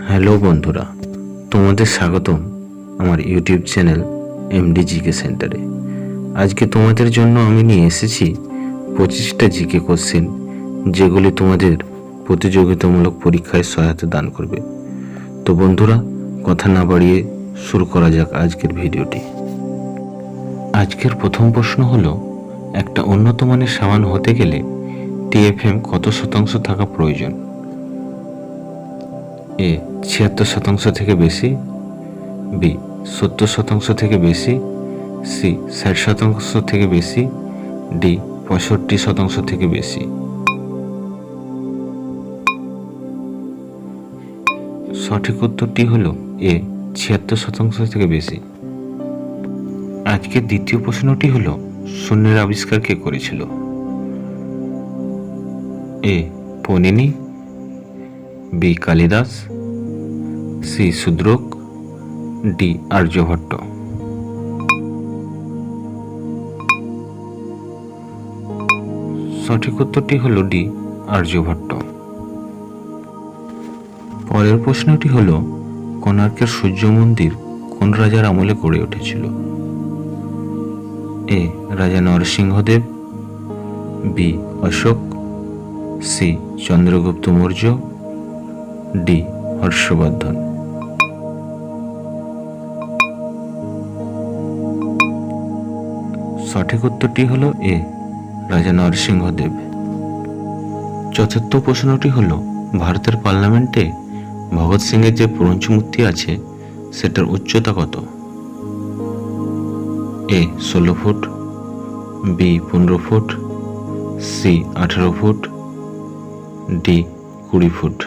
Hello বন্ধুরা, তোমাদের স্বাগতম আমার ইউটিউব চ্যানেল এমডি জিকে সেন্টারে। আজকে তোমাদের জন্য আমি নিয়ে এসেছি 25টা জিকে কোশ্চেন, যেগুলি তোমাদের প্রতিযোগিতামূলক পরীক্ষায় সহায়তা দান করবে। তো বন্ধুরা, কথা না বাড়িয়ে শুরু করা যাক আজকের ভিডিওটি। আজকের প্রথম প্রশ্ন হলো, একটা উন্নত মানের সাবান হতে গেলে টিএফএম কত শতাংশ থাকা প্রয়োজন? এ 76% থেকে বেশি, বি 70% থেকে বেশি, সি 60% থেকে বেশি, ডি 65% থেকে বেশি। সঠিক উত্তরটি হলো এ 76% থেকে বেশি। আজকের দ্বিতীয় প্রশ্নটি হলো, শূন্যের আবিষ্কার কে করেছিল? A Panini, B Kalidas, C Shudraka, D Aryabhata. সঠিক উত্তরটি হলো ডি আর্যভট্ট। পরের প্রশ্নটি হলো, কোণার্কের সূর্য মন্দির কোন রাজার আমলে গড়ে উঠেছিল? A Raja Narasimhadeva, B Ashoka, C Chandragupta Maurya, D Harshavardhana. সঠিক উত্তরটি হলো এ রাজা নরসিংহদেব। চতুর্থ প্রশ্নটি হলো, ভারতের পার্লামেন্টে ভগৎ সিং এর যে ব্রোঞ্জ মূর্তি আছে সেটার উচ্চতা কত? A 16 foot, B 15 foot, C 18 foot, D 20 foot.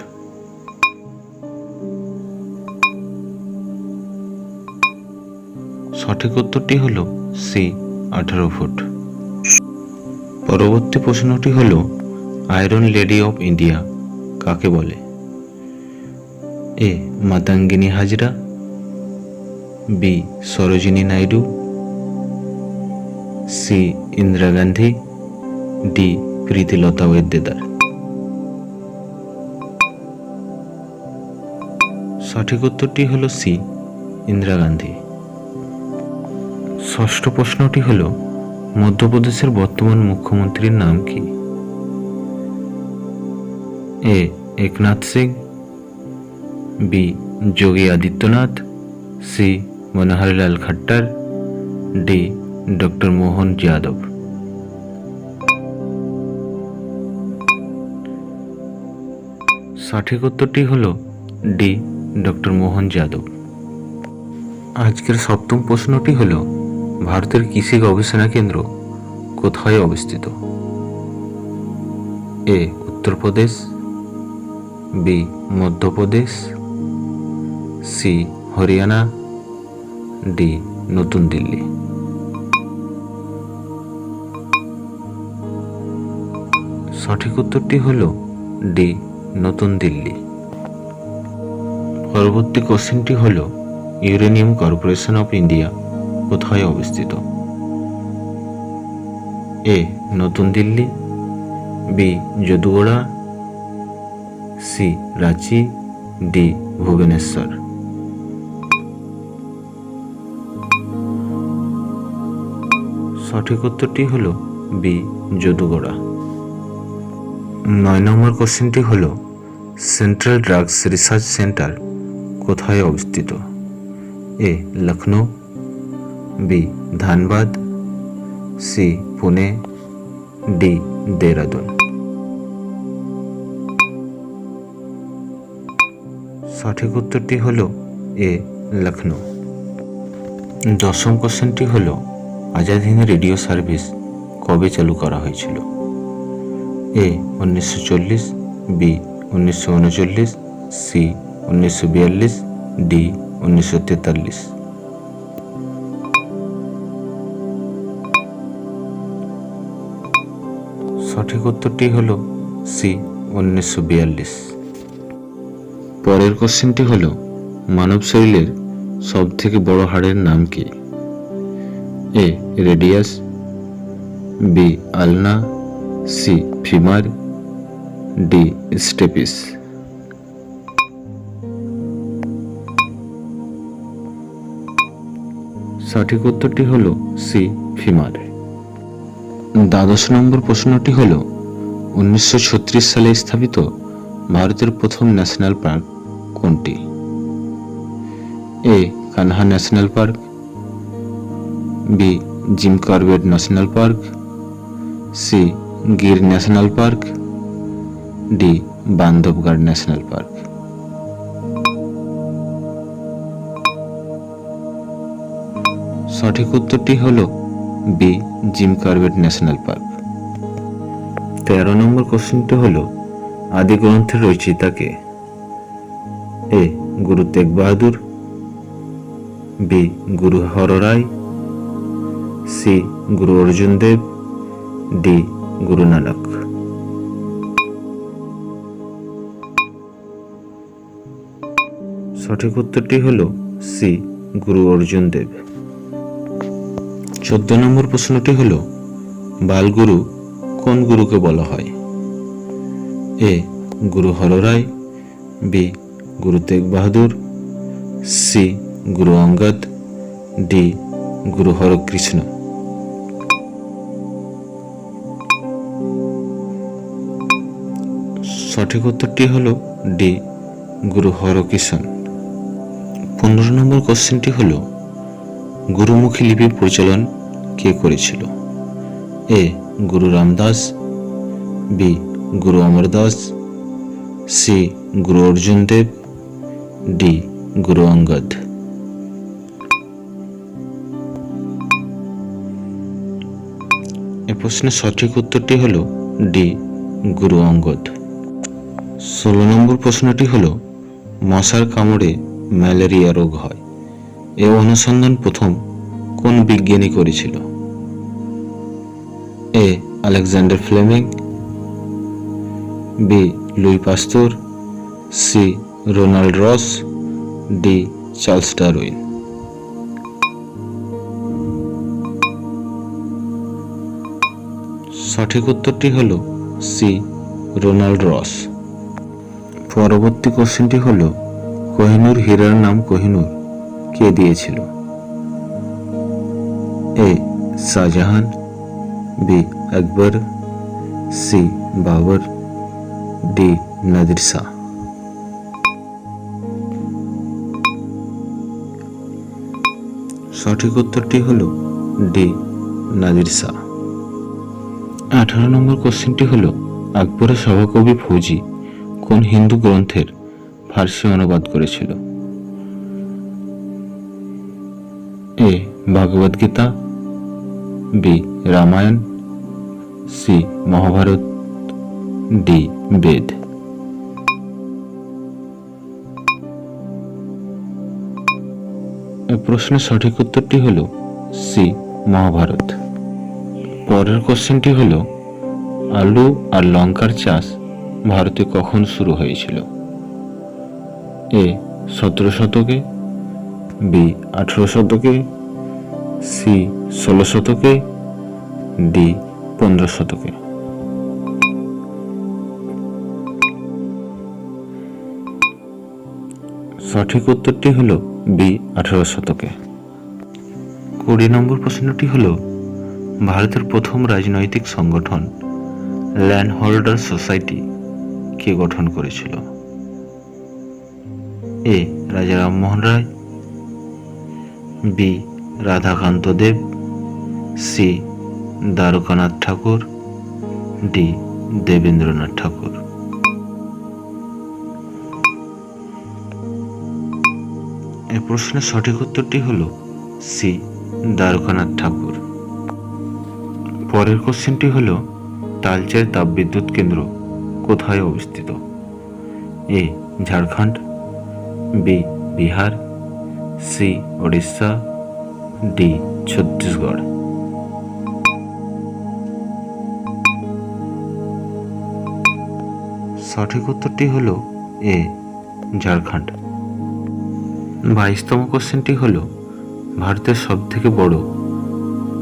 সঠিক উত্তরটি হলো সি 18 ফুট। পরবর্তী প্রশ্নটি হলো, আয়রন লেডি অফ ইন্ডিয়া কাকে বলে? A Matangini Hazra, B Sarojini Naidu, C Indira Gandhi, D Pritilata Waddedar. সঠিক উত্তরটি হলো সি ইন্দিরা গান্ধী। ষষ্ঠ প্রশ্নটি হলো, মধ্যপ্রদেশের বর্তমান মুখ্যমন্ত্রীর নাম কি? A Eknath Singh, B Yogi Adityanath, C Manoharlal Khattar, D doctor Mohan Yadav. সঠিক উত্তরটি হলো ডি ডক্টর মোহন যাদব। আজকের সপ্তম প্রশ্নটি হলো, ভারতের কৃষি গবেষণা কেন্দ্র কোথায় অবস্থিত? A Uttar Pradesh, B Madhya Pradesh, C Haryana, D নতুন দিল্লি। সঠিক উত্তরটি হলো ডি নতুন দিল্লি। পরবর্তী কোশ্চেনটি হলো, ইউরেনিয়াম কর্পোরেশন অফ ইন্ডিয়া কোথায় অবস্থিত? এ নতুন Delhi, B Jadugoda, C Ranchi, D Bhubaneswar. সঠিক উত্তরটি হলো বি যদুগোড়া। 9 নম্বর কোশ্চেনটি হলো, সেন্ট্রাল ড্রাগস রিসার্চ সেন্টার কোথায় অবস্থিত? A Lucknow, B Dhanbad, C Pune, D Dehradun. সঠিক উত্তরটি হলো এ লখনৌ। 10ম কোশ্চেনটি হলো, আজাদ হিন্দ রেডিও সার্ভিস কবে চালু করা হয়েছিল? এ 1940, বি 1939, সি 1942, ডি 1943। সঠিক উত্তরটি হলো সি 1942। পরের কোশ্চেনটি হলো, মানব শরীরের সব থেকে বড় হাড়ের নাম কি? এ রেডিয়াস, বি আলনা, সি ফিমার, ডি স্টেপিস। সঠিক উত্তরটি হল সি ফিমার। 12 নম্বর প্রশ্নটি হল 1936 সালে স্থাপিত ভারতের প্রথম ন্যাশনাল পার্ক কোনটি? A Kanha national park, B Jim Corbett national park, C Gir national park, D Bandhavgarh national park. সঠিক উত্তরটি হল B Jim Corbett national park. 13 নম্বর কোশ্চেনটি হল আদি গ্রন্থের রচয়িতা কে? এ গুরু তেগ বাহাদুর, বি গুরু হর রায়, সি গুরু অর্জুন দেব, ডি গুরু নানক। সঠিক উত্তরটি হল সি গুরু অর্জুন দেব। 14 নম্বর প্রশ্নটি হল বালগুরু কোন গুরুকে বলা হয়? এ গুরু হর রায়, বি গুরু তেগ বাহাদুর, সি গুরু অঙ্গদ, ডি গুরু হরকৃষ্ণ। সঠিক উত্তরটি হল ডি গুরু হরকৃষ্ণ। 15 নম্বর কোশ্চেনটি হল গুরুমুখী লিপি প্রচলন কে করেছিল? এ গুরু রামদাস, বি গুরু অমরদাস, সি গুরু অর্জুন দেব, ডি গুরু অঙ্গদ। এ প্রশ্নের সঠিক উত্তরটি হল ডি গুরু অঙ্গদ। 16 নম্বর প্রশ্নটি হল মশার কামড়ে ম্যালেরিয়া রোগ হয়, এ অনুসন্ধান প্রথম কোন বিজ্ঞানী করেছিল? A Alexander Fleming, B Louis Pasteur, C Ronald Ross, D Charles Darwin. সঠিক উত্তরটি হল সি রোনাল্ড রস। পরবর্তী কোশ্চেনটি হল কোহিনূর হীরার নাম কোহিনূর কে দিয়েছিল? এ শাহজাহান, বি আকবর, সি বাবর, ডি নাদির শাহ। সঠিক উত্তরটি হল ডি নাদির শাহ। 18 নম্বর কোশ্চেনটি হল আকবরের সভাকবি ফৌজি কোন হিন্দু গ্রন্থের ফার্সি অনুবাদ করেছিল? A Bhagavad Gita, B Ramayana, C Mahabharata, D Veda. এই প্রশ্নের সঠিক উত্তরটি হল সি মহাভারত। পরের কোশ্চেনটি হল আলু আর লঙ্কার চাষ ভারতে কখন শুরু হয়েছিল? এ 17 শতকে, বি 18 শতকে, সি 16 শতকে, ডি 15 শতকে। সঠিক উত্তরটি হল বি 18 শতকে। 20 নম্বর প্রশ্নটি হল ভারতের প্রথম রাজনৈতিক সংগঠন ল্যান্ড হোল্ডার সোসাইটি কে গঠন করেছিল? এ রাজা রামমোহন রায়, বি রাধাকান্ত দেব, সি দ্বারকানাথ ঠাকুর, ডি দেবেন্দ্রনাথ ঠাকুর। এই প্রশ্নের সঠিক উত্তরটি হল সি দ্বারকানাথ ঠাকুর। পরের কোশ্চেনটি হল তালচের তাপবিদ্যুৎ কেন্দ্র কোথায় অবস্থিত? A Jharkhand, B Bihar, C Odisha, D Chhattisgarh. সঠিক উত্তরটি হল এ ঝাড়খণ্ড। 22তম কোশ্চেনটি হল ভারতের সবথেকে বড়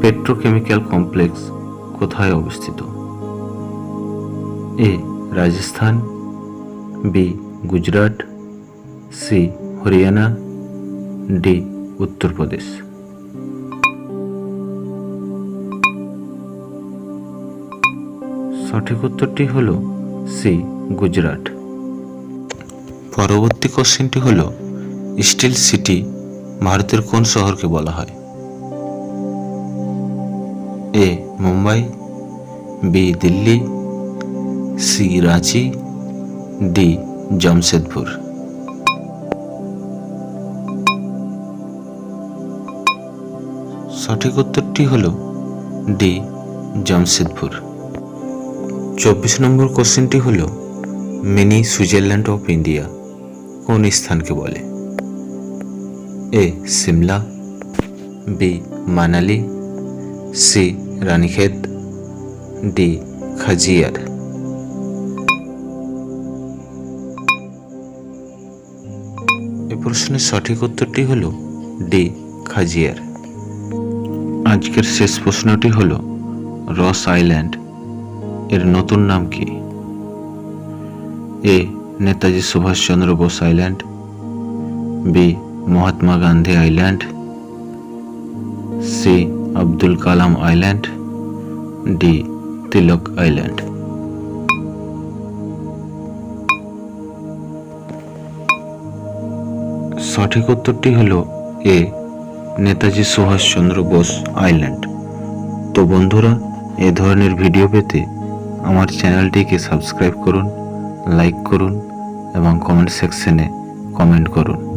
পেট্রোকেমিক্যাল কমপ্লেক্স কোথায় অবস্থিত? A Rajasthan, B Gujarat, C Haryana, D Uttar Pradesh. সঠিক উত্তরটি হলো সি, গুজরাট। পরবর্তী কোশ্চেনটি হলো স্টিল সিটি ভারতের কোন শহরকে বলা হয়? A, Mumbai, B, Delhi, C, Ranchi, D, Jamshedpur. সঠিক উত্তরটি হলো ডি, জামশেদপুর। 24 নম্বর কোশ্চেনটি হলো মিনি সুইজারল্যান্ড অফ ইন্ডিয়া কোন স্থানকে বলে? A, Shimla, B, Manali, C, Ranikhet, D, Khajjiar. এই প্রশ্নের সঠিক উত্তরটি হলো ডি, খাজিয়ার। আজকের শেষ প্রশ্নটি হলো রস আইল্যান্ড এর নতুন নাম কি? A, Netaji Subhash Chandra Bose island, B, Mahatma Gandhi island, C, Abdul Kalam island, D, Tilak island. সঠিক উত্তরটি হলো এ, নেতাজি সুভাষচন্দ্র বোস আইল্যান্ড। তো বন্ধুরা, এ ধরনের ভিডিও পেতে আমার চ্যানেলটিকে সাবস্ক্রাইব করুন, লাইক করুন এবং কমেন্ট সেকশনে কমেন্ট করুন।